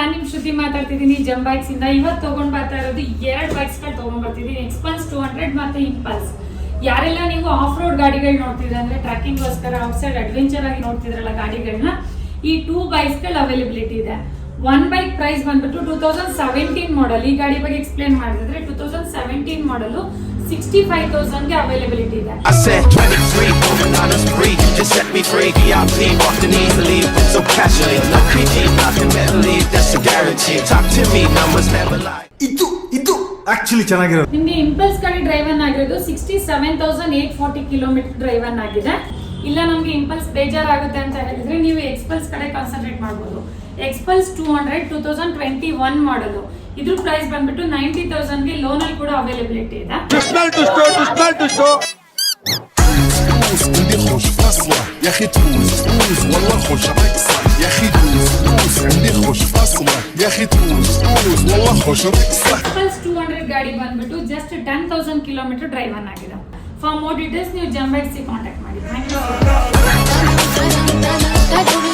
ನಾನು ನಿಮ್ ಶ್ರುತಿ ಮಾತಾಡ್ತಿದ್ದೀನಿ ಜಮ್ ಬೈಕ್ಸ್ ಇಂದ. ಇವತ್ತು ತಗೊಂಡ್ ಬರ್ತಾ ಇರೋದು 2 ಬೈಕ್ಸ್ ಗಳು ತಗೊಂಡ್ ಬರ್ತಿದ್ದೀನಿ, ಎಕ್ಸ್ಪಲ್ಸ್ 200 ಮತ್ತೆ ಇಂಪಲ್ಸ್. ಯಾರೆಲ್ಲ ನೀವು ಆಫ್ ರೋಡ್ ಗಾಡಿಗಳು ನೋಡ್ತಿದ್ರೆ ಅಂದ್ರೆ ಟ್ರಕ್ಕಿಂಗ್ ಗೋಸ್ಕರ ಔಟ್ಸೈಡ್ ಅಡ್ವೆಂಚರ್ ಆಗಿ ನೋಡ್ತಿದ್ರಲ್ಲ ಗಾಡಿಗಳನ್ನ, ಈ 2 ಬೈಕ್ಸ್ ಗಳು ಅವೈಲೇಬಿಲಿಟಿ ಇದೆ. 1 ಬೈಕ್ ಪ್ರೈಸ್ ಬಂದ್ಬಿಟ್ಟು 2017 ಮಾಡೆಲ್. ಈ ಗಾಡಿ ಬಗ್ಗೆ ಎಕ್ಸ್ಪ್ಲೇನ್ ಮಾಡಿದ್ರೆ 2017 ಮಾಡೆಲ್ 65,000 ಗೆ ಅವೈಲೇಬಿಲಿಟಿ ಇದೆ. I said 23, moving on us free, just set me free. VIP, walking easily, so casually, no creepy, nothing mentally, that's a guarantee. Talk to me, numbers never lie. ಇದು actually ಚೆನ್ನಾಗಿರೋದು. ನಿಮಗೆ impulse ಗಾಡಿ driven ಆಗಿರೋದು 67,840 kilometre driven ಆಗಿದೆ. ಇಲ್ಲ ನಮ್ಗೆ impulse ಬೇಜಾರಾಗುತ್ತೆ ಅಂತ ಹೇಳಿದ್ರೆ ನೀವು ಎಕ್ಸ್ಪಲ್ಸ್ ಕಡೆ ಕಾನ್ಸಂಟ್ರೇಟ್ ಮಾಡಬಹುದು. ಎಕ್ಸ್ಪಲ್ಸ್ 200 2021 ಮಾಡಲು, ಇದ್ರ ಪ್ರೈಸ್ ಬಂದ್ಬಿಟ್ಟು 90,000 ಗೆ ಲೋನ್ ಅಲ್ಲಿ ಕೂಡ ಅವೈಲೇಬಿಲಿಟಿ ಇದೆ. عندي خوش فاصلة يا أخي تفوز والله خوش رقصة يا أخي تفوز عندي خوش فاصلة يا أخي تفوز والله خوش رقصة. ಎಕ್ಸ್ಪಲ್ಸ್ 200 ಗಾಡಿ ಬಂದ್ಬಿಟ್ಟು ಜಸ್ಟ್ 10,000 ಕಿಲೋಮೀಟರ್ ಡ್ರೈವನ್ ಆಗಿದೆ. ಫಾರ್ ಮೋರ್ ಡೀಟೇಲ್ಸ್ ನೀವು ಜಮ್ ಬೈಕ್ಸ್ ಕಾಂಟ್ಯಾಕ್ಟ್ ಮಾಡಿ. Thank you.